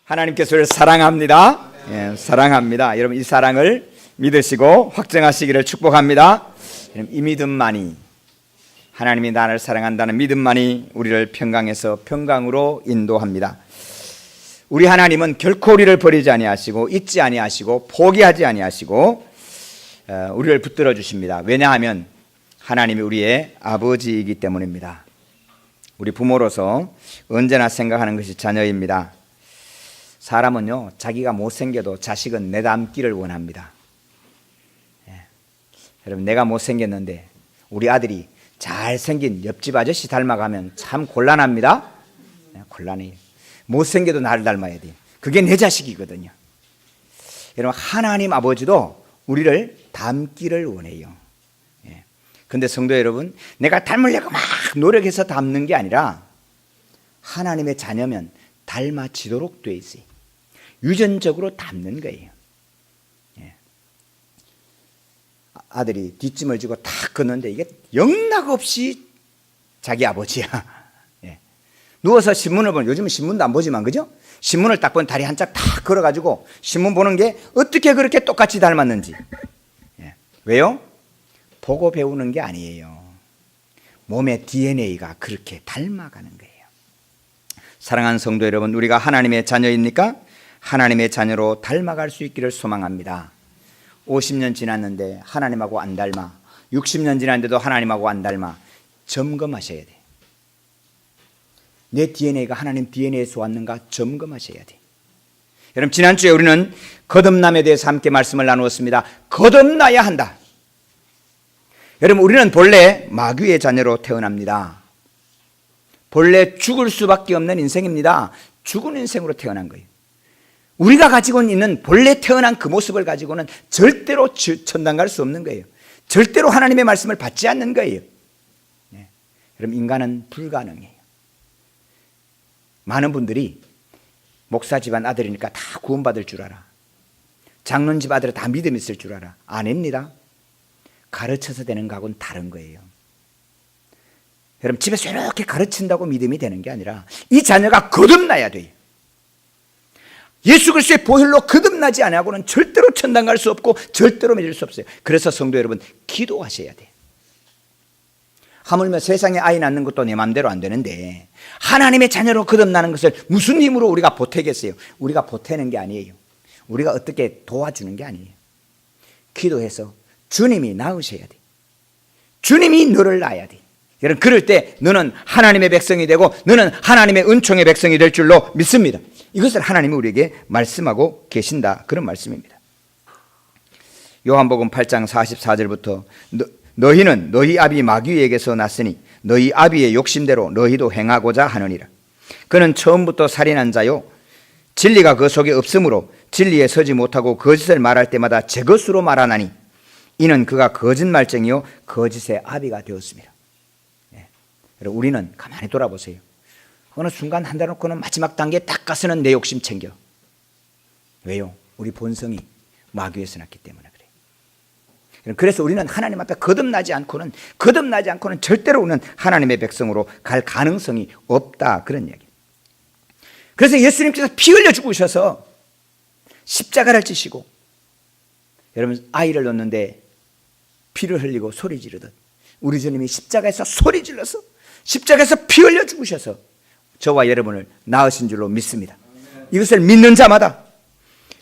하나님께서 저를 사랑합니다. 예, 사랑합니다. 여러분 이 사랑을 믿으시고 확증하시기를 축복합니다. 이 믿음만이, 하나님이 나를 사랑한다는 믿음만이 우리를 평강에서 평강으로 인도합니다. 우리 하나님은 결코 우리를 버리지 아니하시고 잊지 아니하시고 포기하지 아니하시고 우리를 붙들어 주십니다. 왜냐하면 하나님이 우리의 아버지이기 때문입니다. 우리 부모로서 언제나 생각하는 것이 자녀입니다. 사람은요, 자기가 못생겨도 자식은 내 닮기를 원합니다. 여러분, 내가 못생겼는데 우리 아들이 잘생긴 옆집 아저씨 닮아가면 참 곤란합니다. 곤란해요. 못생겨도 나를 닮아야 돼요. 그게 내 자식이거든요. 여러분, 하나님 아버지도 우리를 닮기를 원해요. 그런데 성도 여러분, 내가 닮으려고 막 노력해서 닮는 게 아니라 하나님의 자녀면 닮아지도록 돼 있어요. 유전적으로 닮는 거예요. 아들이 뒷짐을 지고 탁 걷는데 이게 영락없이 자기 아버지야. 누워서 신문을 보는, 요즘은 신문도 안 보지만, 그죠? 신문을 딱 보면 다리 한 짝 탁 걸어가지고 신문 보는 게 어떻게 그렇게 똑같이 닮았는지. 왜요? 보고 배우는 게 아니에요. 몸의 DNA가 그렇게 닮아가는 거예요. 사랑하는 성도 여러분, 우리가 하나님의 자녀입니까? 하나님의 자녀로 닮아갈 수 있기를 소망합니다. 50년 지났는데 하나님하고 안 닮아, 60년 지났는데도 하나님하고 안 닮아, 점검하셔야 돼. 내 DNA가 하나님 DNA에서 왔는가 점검하셔야 돼. 여러분, 지난주에 우리는 거듭남에 대해서 함께 말씀을 나누었습니다. 거듭나야 한다. 여러분, 우리는 본래 마귀의 자녀로 태어납니다. 본래 죽을 수밖에 없는 인생입니다. 죽은 인생으로 태어난 거예요. 우리가 가지고 있는 본래 태어난 그 모습을 가지고는 절대로 천당 갈 수 없는 거예요. 절대로 하나님의 말씀을 받지 않는 거예요. 여러분, 인간은 불가능해요. 많은 분들이 목사 집안 아들이니까 다 구원받을 줄 알아, 장로님 집 아들은 다 믿음 있을 줄 알아. 아닙니다. 가르쳐서 되는 거하고는 다른 거예요. 여러분, 집에서 이렇게 가르친다고 믿음이 되는 게 아니라 이 자녀가 거듭나야 돼요. 예수 그리스도의 보혈로 거듭나지 않고는 절대로 천당 갈 수 없고 절대로 믿을 수 없어요. 그래서 성도 여러분, 기도하셔야 돼요. 하물며 세상에 아이 낳는 것도 내 마음대로 안 되는데 하나님의 자녀로 거듭나는 것을 무슨 힘으로 우리가 보태겠어요? 우리가 보태는 게 아니에요. 우리가 어떻게 도와주는 게 아니에요. 기도해서 주님이 낳으셔야 돼. 주님이 너를 낳아야 돼. 여러분, 그럴 때 너는 하나님의 백성이 되고 너는 하나님의 은총의 백성이 될 줄로 믿습니다. 이것을 하나님이 우리에게 말씀하고 계신다, 그런 말씀입니다. 요한복음 8장 44절부터 너희는 너희 아비 마귀에게서 났으니 너희 아비의 욕심대로 너희도 행하고자 하느니라. 그는 처음부터 살인한 자요, 진리가 그 속에 없으므로 진리에 서지 못하고 거짓을 말할 때마다 제 것으로 말하나니 이는 그가 거짓말쟁이요 거짓의 아비가 되었습니다. 여러분, 우리는 가만히 돌아보세요. 어느 순간 한다 놓고는 마지막 단계에 딱 가서는 내 욕심 챙겨. 왜요? 우리 본성이 마귀에서 났기 때문에 그래요. 그래서 우리는 하나님 앞에 거듭나지 않고는 절대로 우리는 하나님의 백성으로 갈 가능성이 없다, 그런 얘기예요. 그래서 예수님께서 피 흘려 죽으셔서 십자가를 지시고, 여러분, 아이를 놓는데 피를 흘리고 소리 지르듯 우리 주님이 십자가에서 소리 질러서 십자가에서 피 흘려 죽으셔서 저와 여러분을 낳으신 줄로 믿습니다. 이것을 믿는 자마다,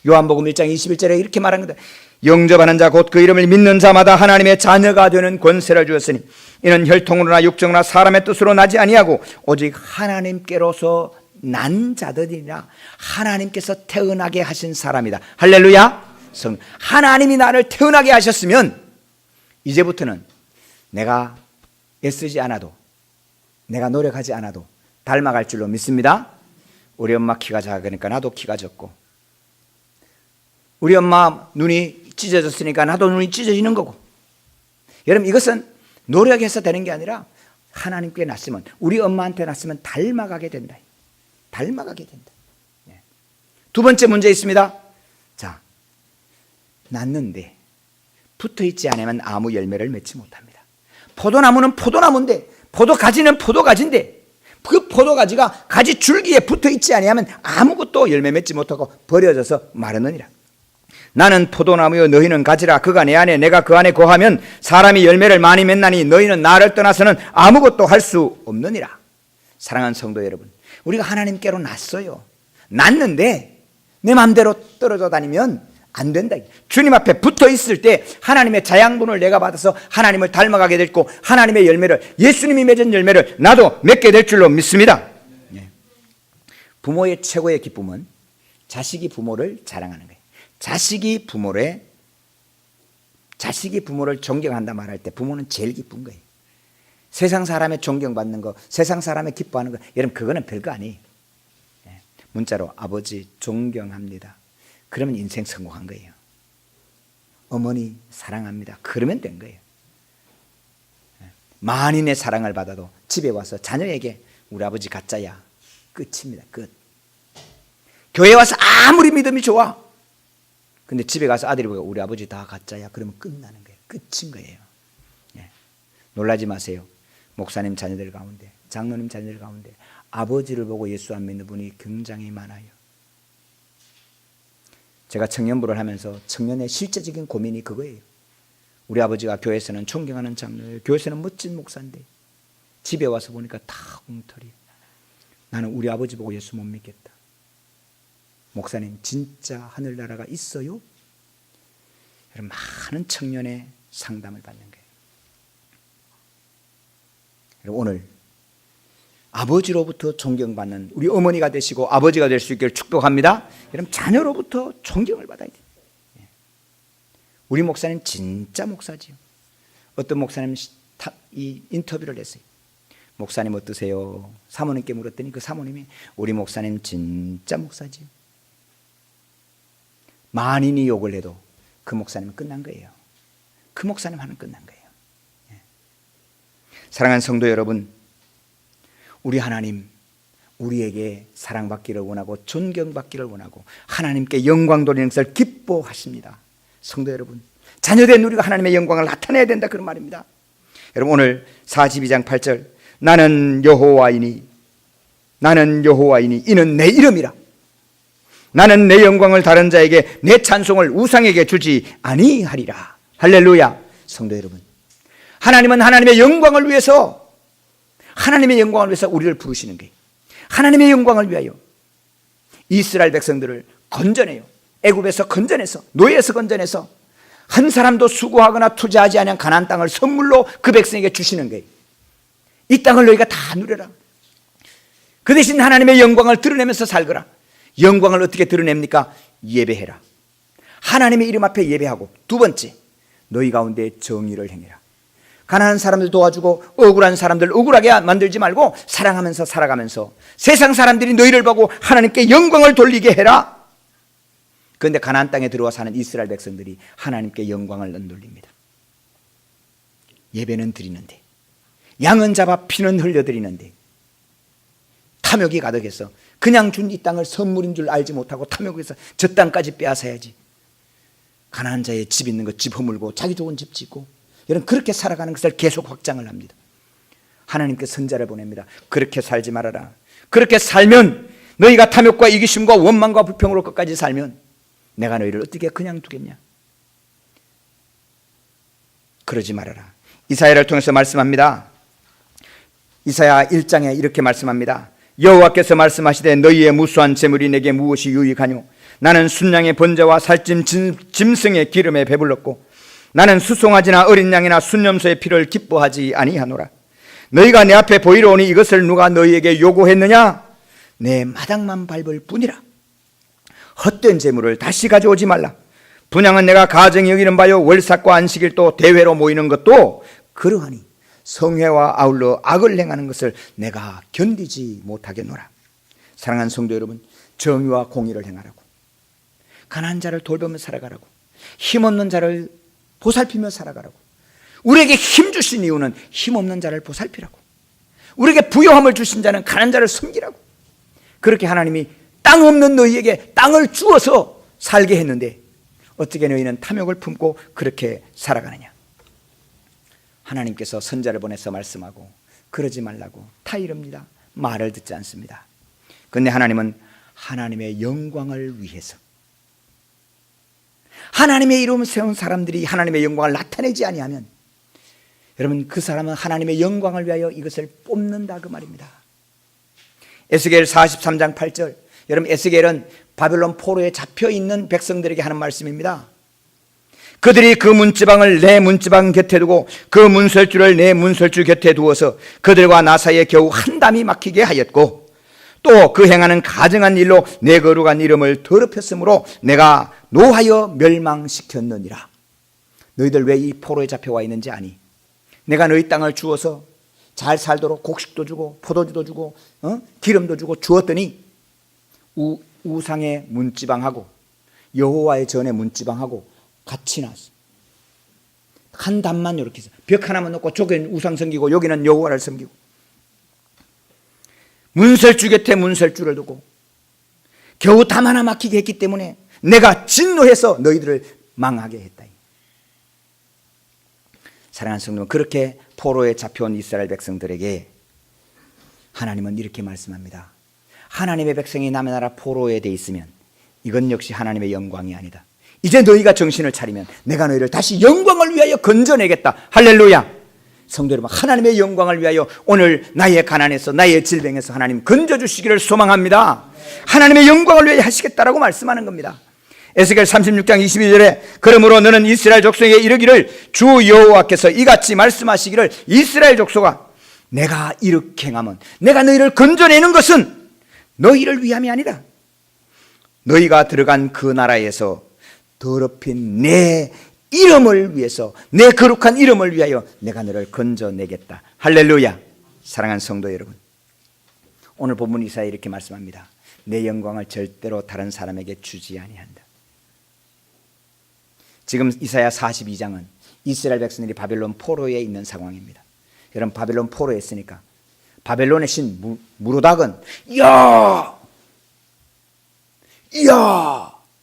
요한복음 1장 21절에 이렇게 말한 겁니다. 영접하는 자 곧 그 이름을 믿는 자마다 하나님의 자녀가 되는 권세를 주었으니 이는 혈통으로나 육정으로나 사람의 뜻으로 나지 아니하고 오직 하나님께로서 난 자들이라. 하나님께서 태어나게 하신 사람이다. 할렐루야. 하나님이 나를 태어나게 하셨으면 이제부터는 내가 애쓰지 않아도, 내가 노력하지 않아도 닮아갈 줄로 믿습니다. 우리 엄마 키가 작으니까 나도 키가 작고, 우리 엄마 눈이 찢어졌으니까 나도 눈이 찢어지는 거고. 여러분, 이것은 노력해서 되는 게 아니라 하나님께 났으면, 우리 엄마한테 났으면 닮아가게 된다. 닮아가게 된다. 두 번째 문제 있습니다. 자, 났는데 붙어있지 않으면 아무 열매를 맺지 못합니다. 포도나무는 포도나무인데, 포도가지는 포도가지인데 그 포도가지가 가지 줄기에 붙어 있지 아니하면 아무것도 열매 맺지 못하고 버려져서 마르느니라. 나는 포도나무여 너희는 가지라. 그가 내 안에 내가 그 안에 거하면 사람이 열매를 많이 맺나니 너희는 나를 떠나서는 아무것도 할 수 없느니라. 사랑하는 성도 여러분, 우리가 하나님께로 났어요. 났는데 내 마음대로 떨어져 다니면 안 된다. 주님 앞에 붙어 있을 때 하나님의 자양분을 내가 받아서 하나님을 닮아가게 됐고 하나님의 열매를, 예수님이 맺은 열매를 나도 맺게 될 줄로 믿습니다. 부모의 최고의 기쁨은 자식이 부모를 자랑하는 거예요. 자식이 부모를 존경한다 말할 때 부모는 제일 기쁜 거예요. 세상 사람의 존경받는 거, 세상 사람의 기뻐하는 거, 여러분 그거는 별거 아니에요. 문자로 아버지 존경합니다. 그러면 인생 성공한 거예요. 어머니 사랑합니다. 그러면 된 거예요. 만인의 사랑을 받아도 집에 와서 자녀에게 우리 아버지 가짜야. 끝입니다. 끝. 교회 와서 아무리 믿음이 좋아. 근데 집에 가서 아들이 보고 우리 아버지 다 가짜야. 그러면 끝나는 거예요. 끝인 거예요. 놀라지 마세요. 목사님 자녀들 가운데, 장로님 자녀들 가운데 아버지를 보고 예수 안 믿는 분이 굉장히 많아요. 제가 청년부를 하면서 청년의 실제적인 고민이 그거예요. 우리 아버지가 교회에서는 존경하는 장로예요. 교회에서는 멋진 목사인데 집에 와서 보니까 다 엉터리예요. 나는 우리 아버지 보고 예수 못 믿겠다. 목사님 진짜 하늘나라가 있어요? 여러분 많은 청년의 상담을 받는 거예요. 여러분 오늘 아버지로부터 존경받는 우리 어머니가 되시고 아버지가 될 수 있기를 축복합니다. 여러분 자녀로부터 존경을 받아야 돼요. 우리 목사님 진짜 목사지요. 어떤 목사님 이 인터뷰를 했어요. 목사님 어떠세요? 사모님께 물었더니 그 사모님이 우리 목사님 진짜 목사지요. 만인이 욕을 해도 그 목사님은 끝난 거예요. 그 목사님 하는 끝난 거예요. 사랑하는 성도 여러분, 우리 하나님 우리에게 사랑받기를 원하고 존경받기를 원하고 하나님께 영광 돌리는 것을 기뻐하십니다. 성도 여러분, 자녀된 우리가 하나님의 영광을 나타내야 된다 그런 말입니다. 여러분 오늘 42장 8절 나는 여호와이니 이는 내 이름이라. 나는 내 영광을 다른 자에게 내 찬송을 우상에게 주지 아니하리라. 할렐루야. 성도 여러분, 하나님은 하나님의 영광을 위해서 우리를 부르시는 거예요. 하나님의 영광을 위하여 이스라엘 백성들을 건져내요. 애굽에서 건져내서, 노예에서 건져내서 한 사람도 수고하거나 투자하지 않은 가나안 땅을 선물로 그 백성에게 주시는 거예요. 이 땅을 너희가 다 누려라. 그 대신 하나님의 영광을 드러내면서 살거라. 영광을 어떻게 드러냅니까? 예배해라. 하나님의 이름 앞에 예배하고, 두 번째, 너희 가운데 정의를 행해라. 가난한 사람들 도와주고 억울한 사람들 억울하게 만들지 말고 사랑하면서 살아가면서 세상 사람들이 너희를 보고 하나님께 영광을 돌리게 해라. 그런데 가나안 땅에 들어와 사는 이스라엘 백성들이 하나님께 영광을 안 돌립니다. 예배는 드리는데, 양은 잡아 피는 흘려드리는데 탐욕이 가득해서 그냥 준 이 땅을 선물인 줄 알지 못하고 탐욕해서 저 땅까지 빼앗아야지. 가난한 자의 집 있는 거 집 허물고 자기 좋은 집 짓고, 여러분 그렇게 살아가는 것을 계속 확장을 합니다. 하나님께 선자를 보냅니다. 그렇게 살지 말아라. 그렇게 살면, 너희가 탐욕과 이기심과 원망과 불평으로 끝까지 살면 내가 너희를 어떻게 그냥 두겠냐. 그러지 말아라. 이사야를 통해서 말씀합니다. 이사야 1장에 이렇게 말씀합니다. 여호와께서 말씀하시되 너희의 무수한 재물이 내게 무엇이 유익하뇨. 나는 순양의 번제와 살찐 짐승의 기름에 배불렀고 나는 수송아지나 어린 양이나 순염소의 피를 기뻐하지 아니하노라. 너희가 내 앞에 보이러 오니 이것을 누가 너희에게 요구했느냐? 내 마당만 밟을 뿐이라. 헛된 재물을 다시 가져오지 말라. 분향은 내가 가정이 여기는 바요 월삭과 안식일도 대회로 모이는 것도 그러하니 성회와 아울러 악을 행하는 것을 내가 견디지 못하겠노라. 사랑하는 성도 여러분, 정의와 공의를 행하라고, 가난한 자를 돌보며 살아가라고, 힘없는 자를 보살피며 살아가라고. 우리에게 힘 주신 이유는 힘없는 자를 보살피라고, 우리에게 부요함을 주신 자는 가난한 자를 섬기라고. 그렇게 하나님이 땅 없는 너희에게 땅을 주어서 살게 했는데 어떻게 너희는 탐욕을 품고 그렇게 살아가느냐. 하나님께서 선자를 보내서 말씀하고 그러지 말라고, 다 이릅니다. 말을 듣지 않습니다. 그런데 하나님은 하나님의 영광을 위해서, 하나님의 이름을 세운 사람들이 하나님의 영광을 나타내지 아니하면 여러분 그 사람은 하나님의 영광을 위하여 이것을 뽑는다 그 말입니다. 에스겔 43장 8절, 여러분 에스겔은 바벨론 포로에 잡혀있는 백성들에게 하는 말씀입니다. 그들이 그 문지방을 내 문지방 곁에 두고 그 문설주를 내 문설주 곁에 두어서 그들과 나 사이에 겨우 한 담이 막히게 하였고 또 그 행하는 가증한 일로 내 거룩한 이름을 더럽혔으므로 내가 노하여 멸망시켰느니라. 너희들 왜 이 포로에 잡혀와 있는지 아니? 내가 너희 땅을 주어서 잘 살도록 곡식도 주고 포도주도 주고 기름도 주고 주었더니 우상의 문지방하고 여호와의 전의 문지방하고 같이 나왔어. 한 담만 이렇게 해서 벽 하나만 놓고 저기는 우상 섬기고 여기는 여호와를 섬기고 문설주 곁에 문설주를 두고 겨우 담 하나 막히게 했기 때문에 내가 진노해서 너희들을 망하게 했다. 사랑하는 성도는 그렇게 포로에 잡혀온 이스라엘 백성들에게 하나님은 이렇게 말씀합니다. 하나님의 백성이 남의 나라 포로에 돼 있으면 이건 역시 하나님의 영광이 아니다. 이제 너희가 정신을 차리면 내가 너희를 다시 영광을 위하여 건져내겠다. 할렐루야. 성도 여러분, 하나님의 영광을 위하여 오늘 나의 가난에서 나의 질병에서 하나님 건져주시기를 소망합니다. 하나님의 영광을 위하여 하시겠다라고 말씀하는 겁니다. 에스겔 36장 22절에 그러므로 너는 이스라엘 족속에게 이르기를 주 여호와께서 이같이 말씀하시기를 이스라엘 족속아 내가 이렇게 행하면 내가 너희를 건져내는 것은 너희를 위함이 아니라 너희가 들어간 그 나라에서 더럽힌 내 이름을 위해서 내 거룩한 이름을 위하여 내가 너를 건져내겠다. 할렐루야. 사랑하는 성도 여러분, 오늘 본문 이사야 이렇게 말씀합니다. 내 영광을 절대로 다른 사람에게 주지 아니한다. 지금 이사야 42장은 이스라엘 백성들이 바벨론 포로에 있는 상황입니다. 여러분 바벨론 포로에 있으니까 바벨론의 신 무로닥은 이야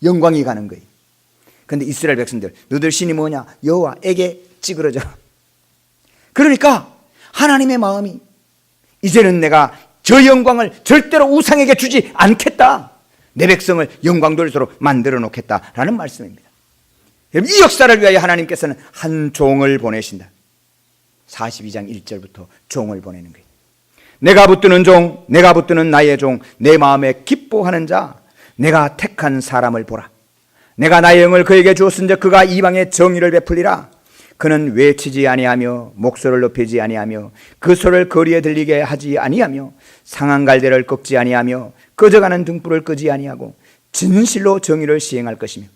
영광이 가는 거예요. 그런데 이스라엘 백성들 너들 신이 뭐냐? 여호와에게 찌그러져. 그러니까 하나님의 마음이 이제는 내가 저 영광을 절대로 우상에게 주지 않겠다. 내 백성을 영광 돌리도록 만들어 놓겠다라는 말씀입니다. 이 역사를 위하여 하나님께서는 한 종을 보내신다. 42장 1절부터 종을 보내는 거예요. 내가 붙드는 종, 내가 붙드는 나의 종, 내 마음에 기뻐하는 자, 내가 택한 사람을 보라. 내가 나의 영을 그에게 주었은즉 그가 이방의 정의를 베풀리라. 그는 외치지 아니하며 목소리를 높이지 아니하며 그 소리를 거리에 들리게 하지 아니하며 상한 갈대를 꺾지 아니하며 꺼져가는 등불을 끄지 아니하고 진실로 정의를 시행할 것이며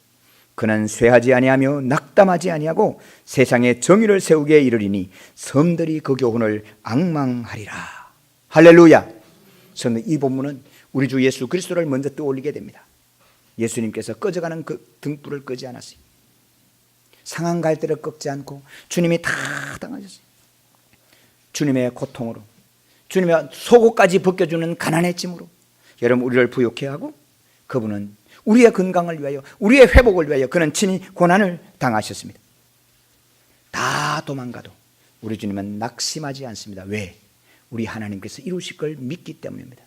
그는 쇠하지 아니하며 낙담하지 아니하고 세상에 정의를 세우게 이르리니 섬들이 그 교훈을 앙망하리라. 할렐루야. 저는 이 본문은 우리 주 예수 그리스도를 먼저 떠올리게 됩니다. 예수님께서 꺼져가는 그 등불을 끄지 않았어요. 상한 갈대를 꺾지 않고 주님이 다 당하셨어요. 주님의 고통으로, 주님의 속옷까지 벗겨주는 가난의 짐으로 여러분 우리를 부욕해 하고 그분은 우리의 건강을 위하여, 우리의 회복을 위하여 그는 친히 고난을 당하셨습니다. 다 도망가도 우리 주님은 낙심하지 않습니다. 왜? 우리 하나님께서 이루실 걸 믿기 때문입니다.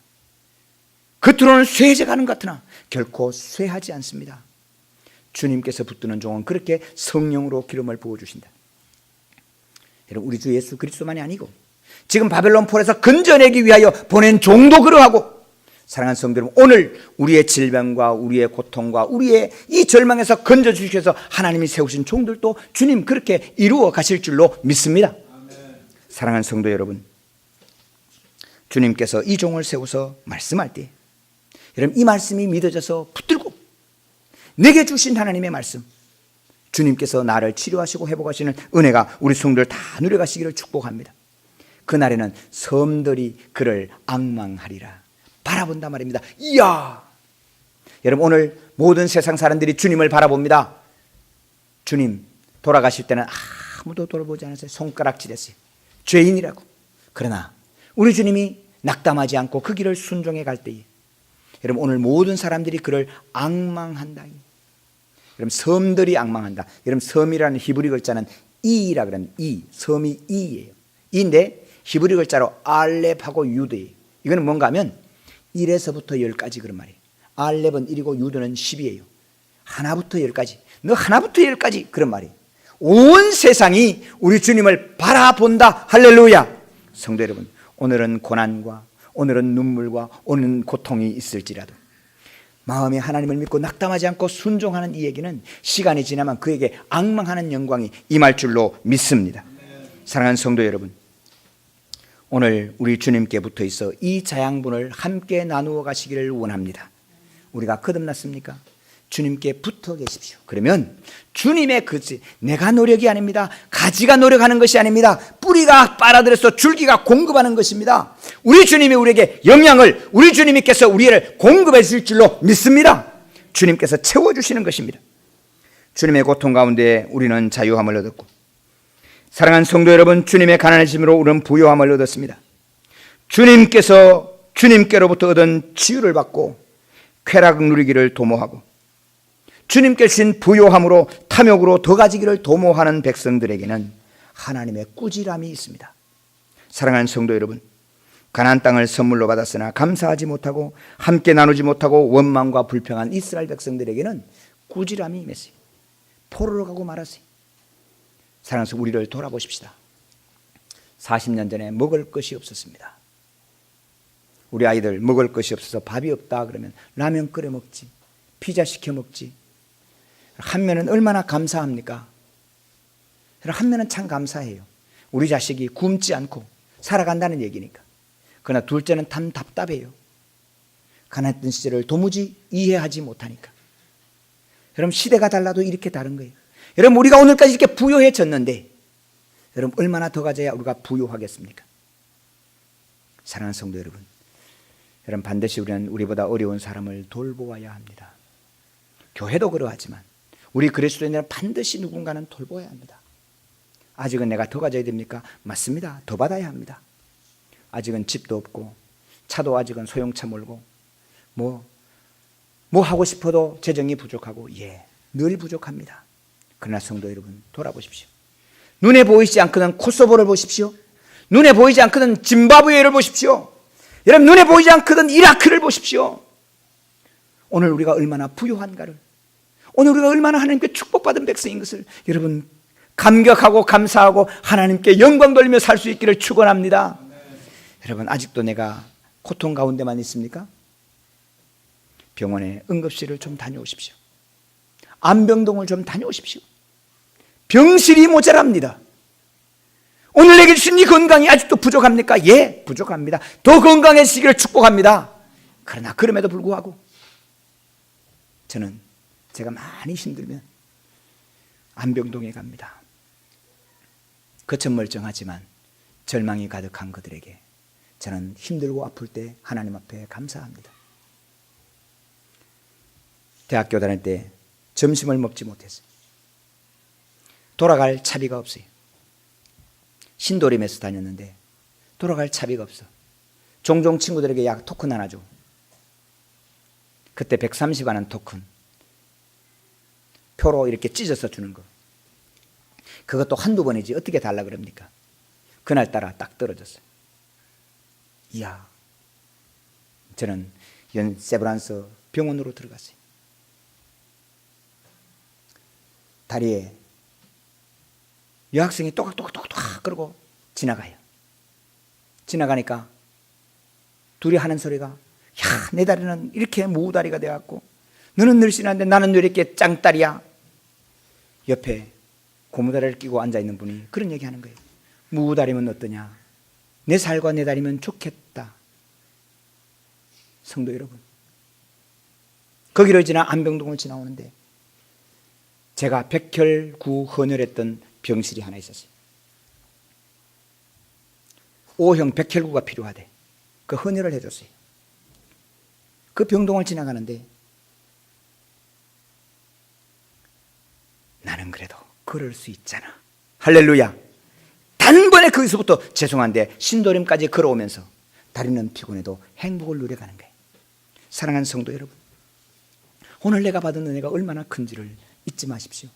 겉으로는 쇠해져가는 것 같으나 결코 쇠하지 않습니다. 주님께서 붙드는 종은 그렇게 성령으로 기름을 부어주신다. 여러분 우리 주 예수 그리스도만이 아니고 지금 바벨론 폴에서 건져내기 위하여 보낸 종도 그러하고 사랑하는 성도 여러분, 오늘 우리의 질병과 우리의 고통과 우리의 이 절망에서 건져주시기 위해서 하나님이 세우신 종들도 주님 그렇게 이루어 가실 줄로 믿습니다. 아멘. 사랑하는 성도 여러분, 주님께서 이 종을 세워서 말씀할 때 여러분 이 말씀이 믿어져서 붙들고 내게 주신 하나님의 말씀, 주님께서 나를 치료하시고 회복하시는 은혜가 우리 성도들 다 누려가시기를 축복합니다. 그날에는 섬들이 그를 앙망하리라. 바라본단 말입니다. 이야! 여러분 오늘 모든 세상 사람들이 주님을 바라봅니다. 주님 돌아가실 때는 아무도 돌아보지 않았어요. 손가락질했어요. 죄인이라고. 그러나 우리 주님이 낙담하지 않고 그 길을 순종해 갈 때에 여러분 오늘 모든 사람들이 그를 앙망한다. 여러분 섬들이 앙망한다. 여러분 섬이라는 히브리 글자는 이라 그러는 이, 섬이 이예요. 이인데 히브리 글자로 알렙하고 유드예요. 이거는 뭔가 하면 1에서부터 10까지 그런 말이에요. 알렙은 1이고 유도는 10이에요. 하나부터 10까지. 너 하나부터 10까지 그런 말이에요. 온 세상이 우리 주님을 바라본다. 할렐루야. 성도 여러분, 오늘은 고난과 오늘은 눈물과 오늘은 고통이 있을지라도 마음에 하나님을 믿고 낙담하지 않고 순종하는 이 얘기는 시간이 지나면 그에게 앙망하는 영광이 임할 줄로 믿습니다. 사랑하는 성도 여러분, 오늘 우리 주님께 붙어 있어 이 자양분을 함께 나누어 가시기를 원합니다. 우리가 거듭났습니까? 주님께 붙어 계십시오. 그러면 주님의 그지, 내가 노력이 아닙니다. 가지가 노력하는 것이 아닙니다. 뿌리가 빨아들여서 줄기가 공급하는 것입니다. 우리 주님이 우리에게 영양을, 우리 주님께서 우리를 공급해 주실 줄로 믿습니다. 주님께서 채워주시는 것입니다. 주님의 고통 가운데 우리는 자유함을 얻었고, 사랑하는 성도 여러분, 주님의 가난하심으로 우리는 부요함을 얻었습니다. 주님께로부터 얻은 치유를 받고 쾌락 누리기를 도모하고 주님께 주신 부요함으로 탐욕으로 더 가지기를 도모하는 백성들에게는 하나님의 꾸지람이 있습니다. 사랑하는 성도 여러분, 가나안 땅을 선물로 받았으나 감사하지 못하고 함께 나누지 못하고 원망과 불평한 이스라엘 백성들에게는 꾸지람이 임했어요. 포로로 가고 말았어요. 사랑해서 우리를 돌아보십시다. 40년 전에 먹을 것이 없었습니다. 우리 아이들 먹을 것이 없어서 밥이 없다 그러면 라면 끓여 먹지, 피자 시켜 먹지. 하면은 얼마나 감사합니까? 하면은 참 감사해요. 우리 자식이 굶지 않고 살아간다는 얘기니까. 그러나 둘째는 참 답답해요. 가난했던 시절을 도무지 이해하지 못하니까. 여러분, 시대가 달라도 이렇게 다른 거예요. 여러분, 우리가 오늘까지 이렇게 부유해졌는데 여러분, 얼마나 더 가져야 우리가 부유하겠습니까? 사랑하는 성도 여러분, 여러분, 반드시 우리는 우리보다 어려운 사람을 돌보아야 합니다. 교회도 그러하지만 우리 그리스도인들은 반드시 누군가는 돌보아야 합니다. 아직은 내가 더 가져야 됩니까? 맞습니다. 더 받아야 합니다. 아직은 집도 없고 차도 아직은 소형차 몰고 뭐 하고 싶어도 재정이 부족하고 늘 부족합니다. 그러나 성도 여러분, 돌아보십시오. 눈에 보이지 않거든 코소보를 보십시오. 눈에 보이지 않거든 짐바브웨를 보십시오. 여러분, 눈에 보이지 않거든 이라크를 보십시오. 오늘 우리가 얼마나 부유한가를, 오늘 우리가 얼마나 하나님께 축복받은 백성인 것을 여러분 감격하고 감사하고 하나님께 영광 돌리며 살 수 있기를 축원합니다. 여러분, 아직도 내가 고통 가운데만 있습니까? 병원에 응급실을 좀 다녀오십시오. 안병동을 좀 다녀오십시오. 병실이 모자랍니다. 오늘 내게 주신 이 건강이 아직도 부족합니까? 예, 부족합니다. 더 건강해지기를 축복합니다. 그러나 그럼에도 불구하고 저는 제가 많이 힘들면 안병동에 갑니다. 거천멀쩡하지만 절망이 가득한 그들에게 저는 힘들고 아플 때 하나님 앞에 감사합니다. 대학교 다닐 때 점심을 먹지 못했어요. 돌아갈 차비가 없어요. 신도림에서 다녔는데 돌아갈 차비가 없어. 종종 친구들에게 약 토큰 하나 줘. 그때 130원 하는 토큰, 표로 이렇게 찢어서 주는 거. 그것도 한두 번이지 어떻게 달라 그럽니까? 그날따라 딱 떨어졌어요. 이야, 저는 세브란스 병원으로 들어갔어요. 다리에 여학생이 또각또각또각 그러고 지나가요. 지나가니까 둘이 하는 소리가, 야, 내 다리는 이렇게 무다리가 돼갖고 너는 늘씬한데 나는 왜 이렇게 짱다리야? 옆에 고무다리를 끼고 앉아있는 분이 그런 얘기 하는 거예요. 무다리면 어떠냐? 내 살과 내 다리면 좋겠다. 성도 여러분, 거기로 지나 안병동을 지나오는데 제가 백혈구 헌혈했던 병실이 하나 있었어요. O형 백혈구가 필요하대. 그 헌혈을 해줬어요. 그 병동을 지나가는데 나는 그래도 걸을 수 있잖아. 할렐루야. 단번에 거기서부터 죄송한데 신도림까지 걸어오면서 다리는 피곤해도 행복을 누려가는 거예요. 사랑하는 성도 여러분, 오늘 내가 받은 은혜가 얼마나 큰지를 잊지 마십시오.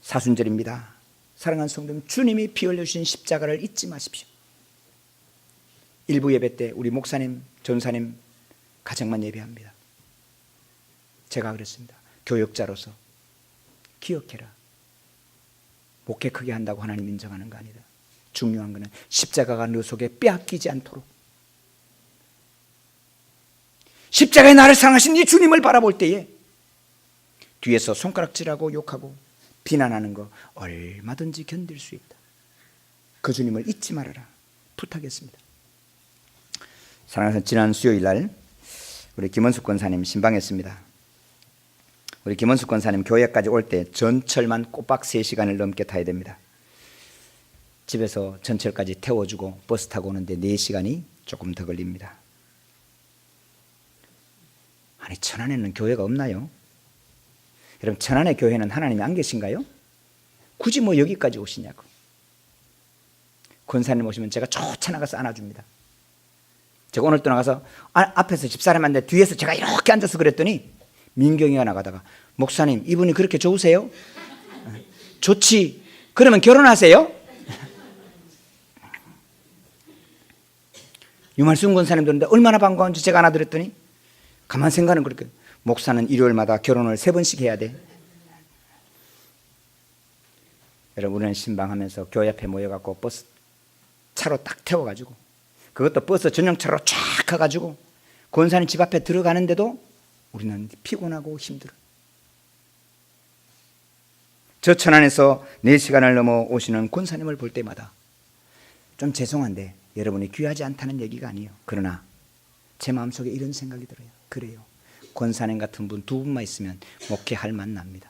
사순절입니다. 사랑하는 성도 여러분, 주님이 피 흘려주신 십자가를 잊지 마십시오. 일부 예배 때 우리 목사님, 전사님 가정만 예배합니다. 제가 그랬습니다. 교역자로서 기억해라. 목회 크게 한다고 하나님 인정하는 거 아니다. 중요한 것은 십자가가 너 속에 빼앗기지 않도록, 십자가에 나를 사랑하신 이 주님을 바라볼 때에 뒤에서 손가락질하고 욕하고 비난하는 거 얼마든지 견딜 수 있다. 그 주님을 잊지 말아라 부탁했습니다. 사랑하는 지난 수요일 날 우리 김원숙 권사님 신방했습니다. 우리 김원숙 권사님 교회까지 올 때 전철만 꼬박 3시간을 넘게 타야 됩니다. 집에서 전철까지 태워주고 버스 타고 오는데 4시간이 조금 더 걸립니다. 아니, 천안에는 교회가 없나요? 여러분, 천안의 교회는 하나님이 안 계신가요? 굳이 뭐 여기까지 오시냐고. 권사님 오시면 제가 쫓아나가서 안아줍니다. 제가 오늘 또 나가서 앞에서 집사람한테 뒤에서 제가 이렇게 앉아서 그랬더니 민경이가 나가다가, 목사님 이분이 그렇게 좋으세요? 좋지. 그러면 결혼하세요? 유말순 권사님 들었는데 얼마나 반가운지 제가 안아드렸더니 가만 생각하는 그렇게, 목사는 일요일마다 결혼을 3번씩 해야 돼. 여러분, 우리는 신방하면서 교회 앞에 모여갖고 버스 차로 딱 태워가지고, 그것도 버스 전용차로 쫙 가가지고 권사님 집 앞에 들어가는데도 우리는 피곤하고 힘들어. 저 천안에서 4시간을 넘어 오시는 권사님을 볼 때마다 좀 죄송한데 여러분이 귀하지 않다는 얘기가 아니에요. 그러나 제 마음속에 이런 생각이 들어요. 그래요, 권사님 같은 분 2분만 있으면 목회할 만 납니다.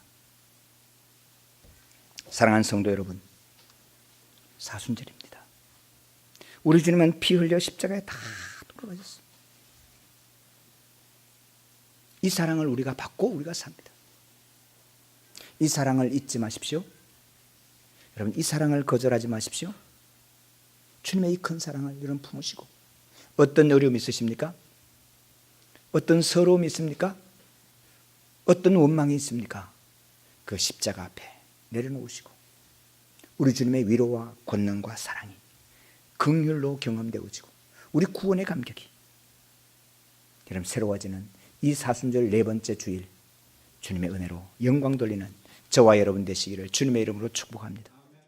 사랑하는 성도 여러분, 사순절입니다. 우리 주님은 피 흘려 십자가에 다 돌아가셨습니다. 이 사랑을 우리가 받고 우리가 삽니다. 이 사랑을 잊지 마십시오. 여러분, 이 사랑을 거절하지 마십시오. 주님의 이 큰 사랑을 여러분 품으시고, 어떤 어려움이 있으십니까? 어떤 서러움이 있습니까? 어떤 원망이 있습니까? 그 십자가 앞에 내려놓으시고 우리 주님의 위로와 권능과 사랑이 긍휼로 경험되어지고 우리 구원의 감격이 여러분 새로워지는 이 사순절 4번째 주일, 주님의 은혜로 영광 돌리는 저와 여러분 되시기를 주님의 이름으로 축복합니다.